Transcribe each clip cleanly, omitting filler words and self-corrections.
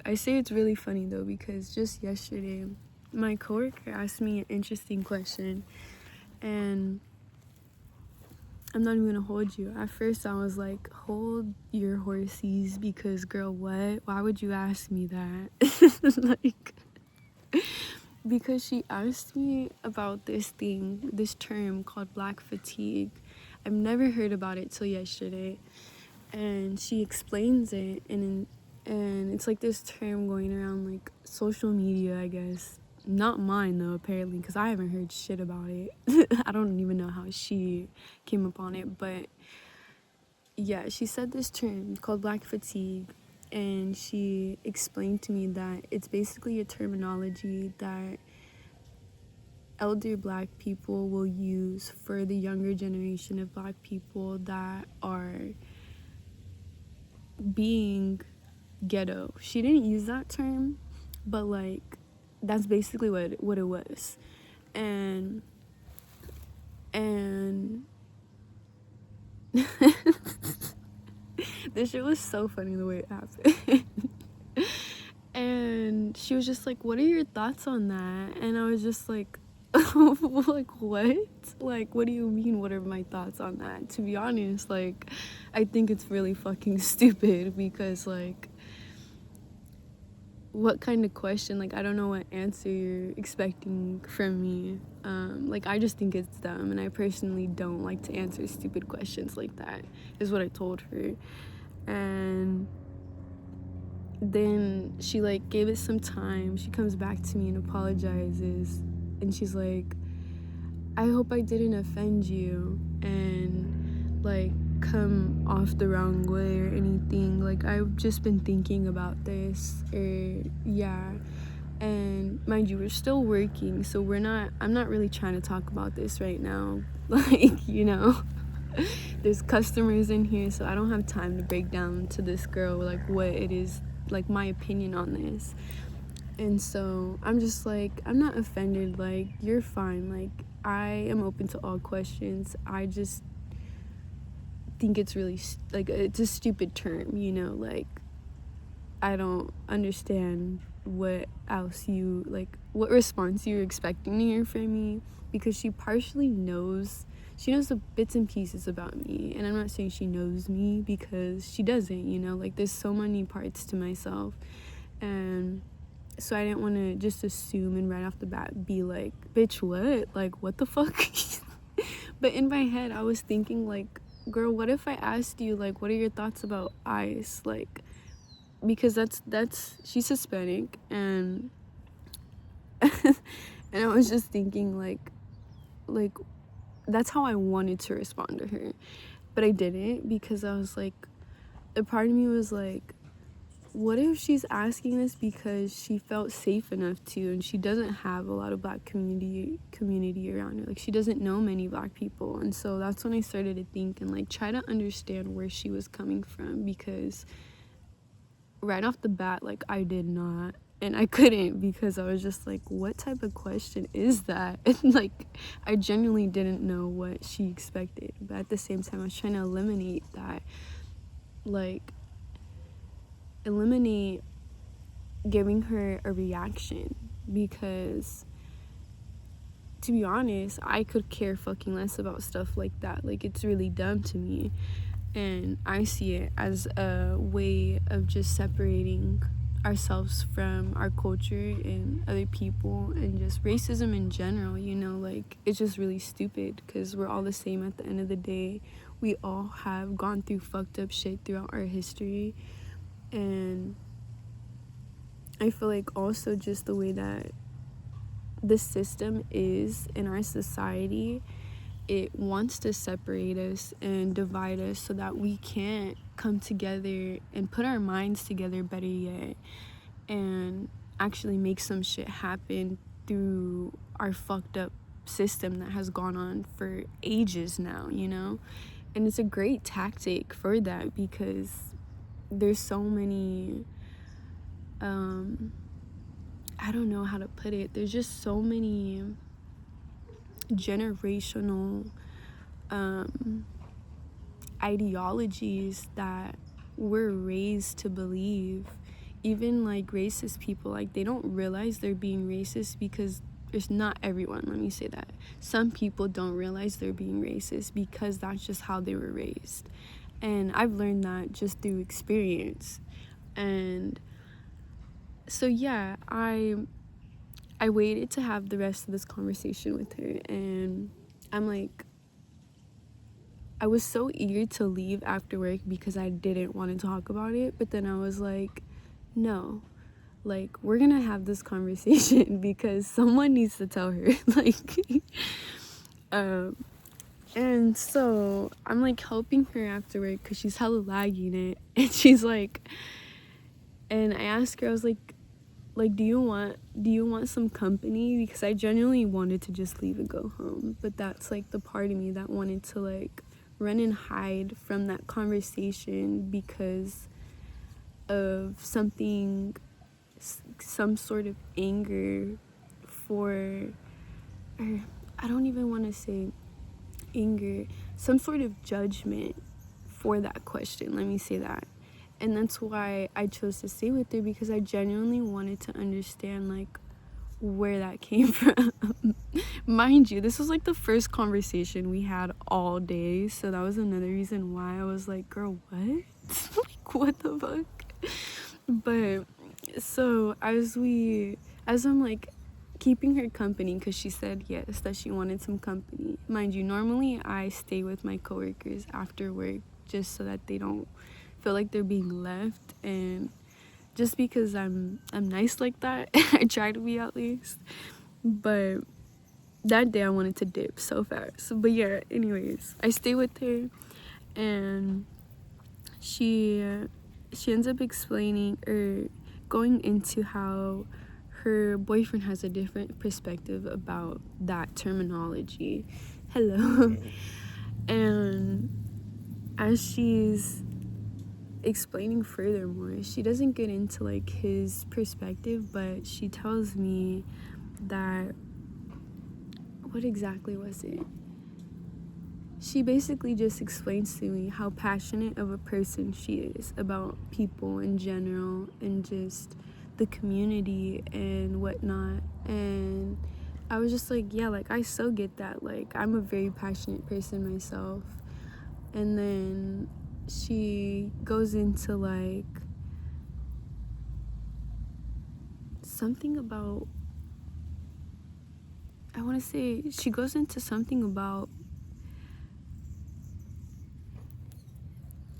I say it's really funny though because just yesterday my coworker asked me an interesting question, and I'm not even gonna hold you. At first I was like, hold your horses, because girl, what? Why would you ask me that? Like, because she asked me about this term called black fatigue. I've never heard about it till yesterday, and she explains it, and it's like this term going around like social media, I guess. Not mine though, apparently, because I haven't heard shit about it. I don't even know how she came upon it, but yeah, she said this term called black fatigue, and she explained to me that it's basically a terminology that elder black people will use for the younger generation of black people that are being ghetto. She didn't use that term, but like that's basically what it was. And this shit was so funny the way it happened. And she was just like, what are your thoughts on that? And I was just like, like, what? Like, what do you mean, what are my thoughts on that? To be honest, like, I think it's really fucking stupid, because like, what kind of question? Like, I don't know what answer you're expecting from me. Like, I just think it's dumb, and I personally don't like to answer stupid questions like that, is what I told her. And then she like gave it some time. She comes back to me and apologizes, and she's like, I hope I didn't offend you and like come off the wrong way or anything. Like, I've just been thinking about this, or yeah. And mind you, we're still working, so I'm not really trying to talk about this right now. Like, you know, there's customers in here, so I don't have time to break down to this girl like what it is, like my opinion on this. And so I'm just like, I'm not offended, like, you're fine, like, I am open to all questions. I just think it's really like, it's a stupid term, you know, like, I don't understand what else you like, what response you're expecting to hear from me, because she partially knows, she knows the bits and pieces about me, and I'm not saying she knows me, because she doesn't, you know, like, there's so many parts to myself. And so I didn't want to just assume and right off the bat be like, bitch, what? Like, what the fuck? But in my head, I was thinking, like, girl, what if I asked you, like, what are your thoughts about ice? Like, because that's she's Hispanic, and and I was just thinking, like, that's how I wanted to respond to her. But I didn't, because I was like, a part of me was like, what if she's asking this because she felt safe enough to, and she doesn't have a lot of black community around her, like, she doesn't know many black people. And so that's when I started to think and like try to understand where she was coming from, because right off the bat, like, I did not, and I couldn't, because I was just like, what type of question is that? And like, I genuinely didn't know what she expected, but at the same time I was trying to eliminate giving her a reaction, because to be honest, I could care fucking less about stuff like that. Like, it's really dumb to me, and I see it as a way of just separating ourselves from our culture and other people, and just racism in general, you know. Like, it's just really stupid, because we're all the same at the end of the day. We all have gone through fucked up shit throughout our history, and I feel like also just the way that the system is in our society, it wants to separate us and divide us so that we can't come together and put our minds together, better yet, and actually make some shit happen through our fucked up system that has gone on for ages now, you know. And it's a great tactic for that, because there's so many I don't know how to put it. There's just so many generational ideologies that we're raised to believe, even like racist people, like they don't realize they're being racist because it's not everyone, let me say that. Some people don't realize they're being racist because that's just how they were raised. And I've learned that just through experience. And so yeah, I waited to have the rest of this conversation with her, and I'm like, I was so eager to leave after work because I didn't want to talk about it, but then I was like, no, like, we're gonna have this conversation because someone needs to tell her. Like, and so I'm like helping her after work because she's hella lagging it, and she's like, and I asked her, I was like, do you want some company? Because I genuinely wanted to just leave and go home, but that's like the part of me that wanted to like run and hide from that conversation because of some sort of anger for, or I don't even want to say anger, some sort of judgment for that question, let me say that. And that's why I chose to stay with her, because I genuinely wanted to understand like where that came from. Mind you, this was like the first conversation we had all day, so that was another reason why I was like, girl, what? Like, what the fuck? But so as I'm like keeping her company, because she said yes, that she wanted some company. Mind you, normally I stay with my coworkers after work just so that they don't feel like they're being left, and just because I'm nice like that. I try to be, at least. But that day I wanted to dip so fast. But yeah, anyways, I stay with her, and she ends up explaining or going into how her boyfriend has a different perspective about that terminology. Hello. And as she's explaining furthermore, she doesn't get into like his perspective, but she tells me that, what exactly was it? She basically just explains to me how passionate of a person she is about people in general and just the community and whatnot. And I was just like, yeah, like I so get that. Like, I'm a very passionate person myself. And then she goes into like something about, I want to say, she goes into something about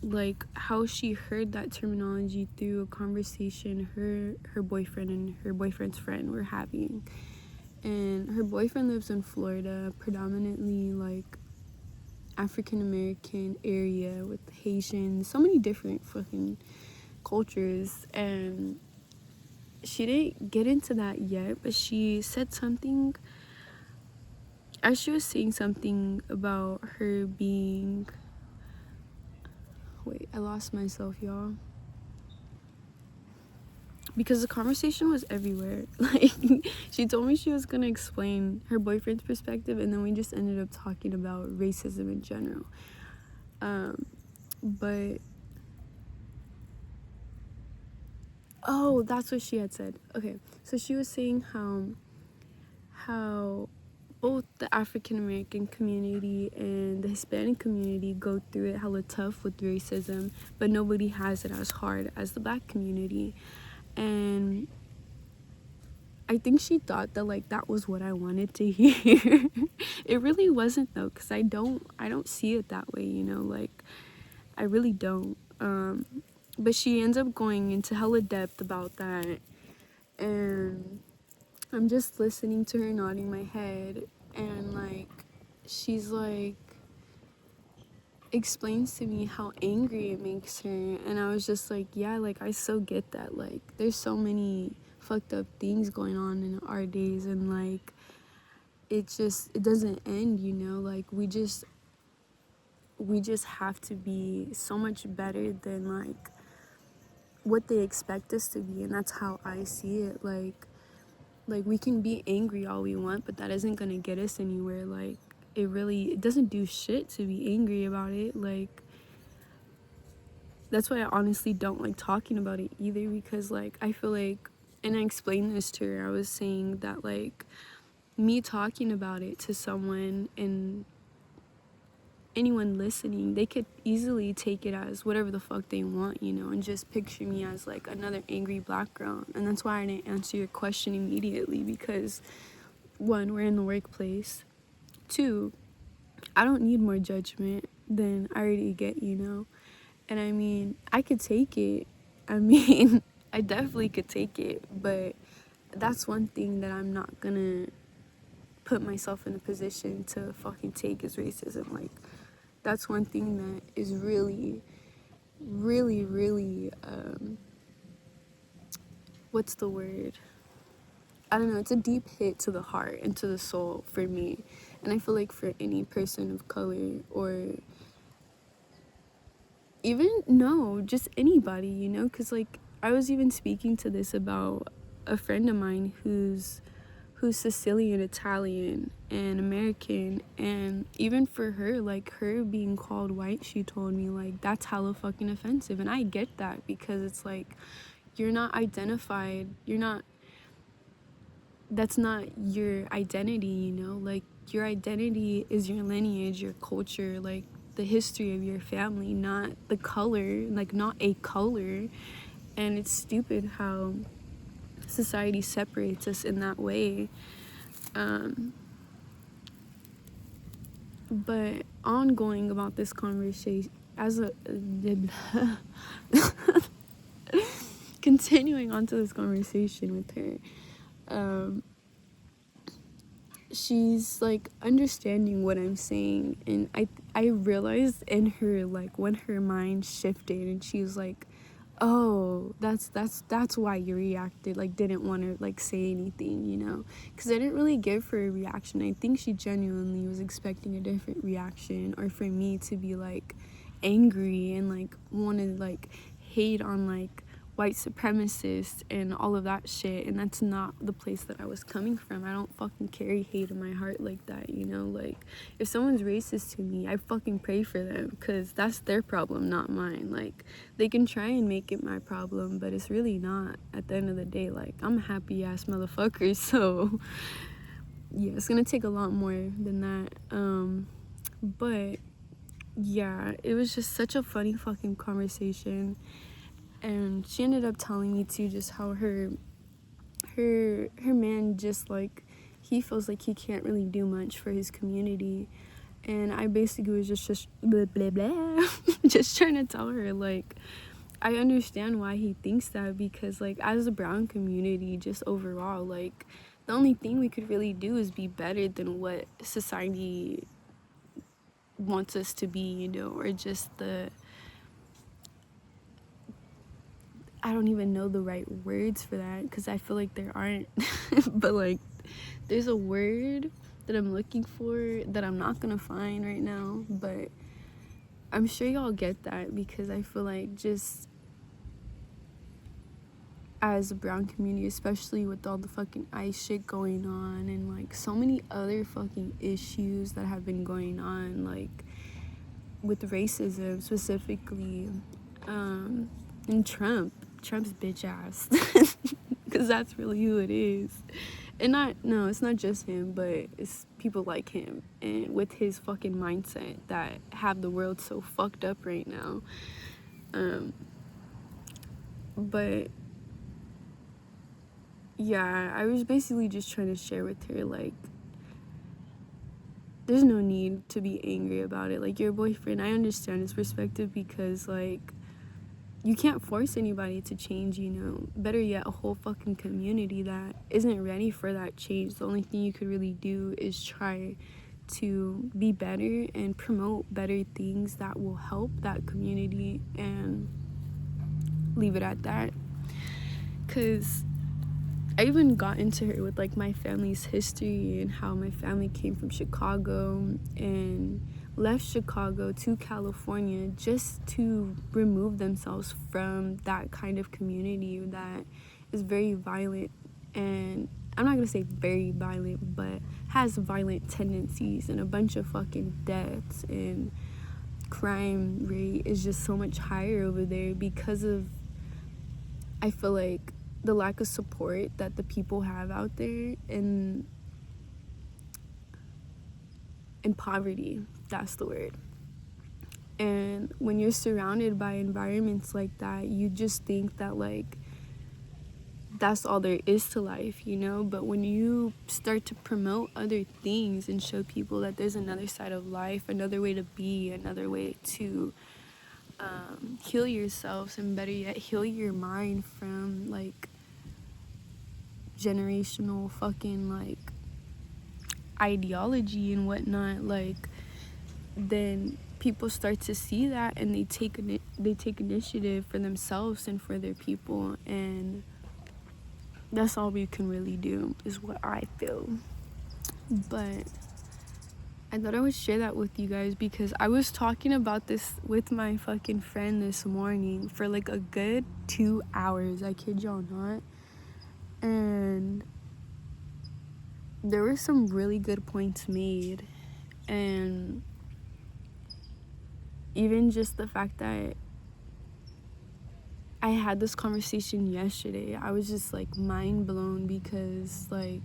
like how she heard that terminology through a conversation her boyfriend and her boyfriend's friend were having. And her boyfriend lives in Florida, predominantly like African American area with Haitians, so many different fucking cultures. And she didn't get into that yet, but she said something, as she was saying something about her being, wait, I lost myself, y'all, because the conversation was everywhere. Like, she told me she was gonna explain her boyfriend's perspective, and then we just ended up talking about racism in general. But oh, that's what she had said. Okay, so she was saying how both the African American community and the Hispanic community go through it hella tough with racism, but nobody has it as hard as the Black community. And I think she thought that like that was what I wanted to hear. It really wasn't though, because I don't see it that way, you know, like I really don't. But she ends up going into hella depth about that, and I'm just listening to her, nodding my head, and like she's like explains to me how angry it makes her. And I was just like, yeah, like I so get that. Like there's so many fucked up things going on in our days, and like it doesn't end, you know. Like we just have to be so much better than like what they expect us to be. And that's how I see it. Like we can be angry all we want, but that isn't gonna get us anywhere. Like it doesn't do shit to be angry about it. Like that's why I honestly don't like talking about it either, because like I feel like, and I explained this to her, I was saying that like me talking about it to someone and anyone listening, they could easily take it as whatever the fuck they want, you know, and just picture me as like another angry black girl. And that's why I didn't answer your question immediately, because one, we're in the workplace. Two, I don't need more judgment than I already get, you know. And I mean, I could take it. I mean, I definitely could take it, but that's one thing that I'm not gonna put myself in a position to fucking take, is racism. Like, that's one thing that is really, really, really, what's the word? I don't know, it's a deep hit to the heart and to the soul for me. And I feel like for any person of color, or even, no, just anybody, you know? Because like I was even speaking to this about a friend of mine who's Sicilian, Italian, and American, and even for her, like her being called white, she told me like that's hella fucking offensive. And I get that, because it's like you're not identified, that's not your identity, you know? Like your identity is your lineage, your culture, like the history of your family, not the color, like not a color. And it's stupid how society separates us in that way. But ongoing about this conversation, continuing on to this conversation with her, she's like understanding what I'm saying, and I realized in her, like when her mind shifted and she was like, oh, that's why you reacted, like didn't want to like say anything, you know, because I didn't really give her a reaction. I think she genuinely was expecting a different reaction, or for me to be like angry and like want to like hate on like white supremacists and all of that shit. And that's not the place that I was coming from. I don't fucking carry hate in my heart like that, you know? Like if someone's racist to me, I fucking pray for them, because that's their problem, not mine. Like they can try and make it my problem, but it's really not. At the end of the day, like I'm a happy ass motherfucker. So yeah, it's gonna take a lot more than that. But yeah, it was just such a funny fucking conversation. And she ended up telling me too, just how her man, just like he feels like he can't really do much for his community. And I basically was just blah blah blah just trying to tell her like I understand why he thinks that, because like as a brown community, just overall, like the only thing we could really do is be better than what society wants us to be, you know, or just I don't even know the right words for that, because I feel like there aren't. But like there's a word that I'm looking for that I'm not gonna find right now, but I'm sure y'all get that, because I feel like just as a brown community, especially with all the fucking ICE shit going on and like so many other fucking issues that have been going on, like with racism specifically, and Trump's bitch ass, because that's really who it is. And it's not just him, but it's people like him and with his fucking mindset that have the world so fucked up right now. But yeah, I was basically just trying to share with her like there's no need to be angry about it. Like your boyfriend, I understand his perspective, because like you can't force anybody to change, you know. Better yet, a whole fucking community that isn't ready for that change. The only thing you could really do is try to be better and promote better things that will help that community, and leave it at that. Because I even got into her with like my family's history and how my family came from Chicago and left Chicago to California just to remove themselves from that kind of community that is very violent. And I'm not gonna say very violent, but has violent tendencies and a bunch of fucking deaths and crime rate is just so much higher over there because of, I feel like, the lack of support that the people have out there in poverty. That's the word. And when you're surrounded by environments like that, you just think that, like, that's all there is to life, you know? But when you start to promote other things and show people that there's another side of life, another way to be, another way to heal yourselves, and better yet, heal your mind from, like, generational fucking, like, ideology and whatnot, like, then people start to see that, and they take initiative for themselves and for their people, and that's all we can really do, is what I feel. But I thought I would share that with you guys because I was talking about this with my fucking friend this morning for like a good 2 hours, I kid y'all not, and there were some really good points made. And even just the fact that I had this conversation yesterday, I was just like mind blown, because like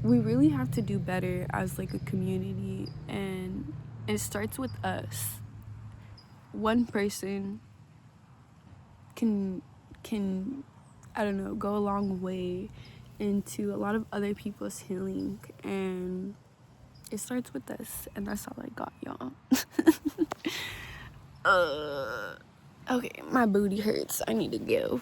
we really have to do better as like a community, and it starts with us. One person can I don't know, go a long way into a lot of other people's healing, and it starts with us. And that's all I got, y'all. Okay, my booty hurts. I need to go.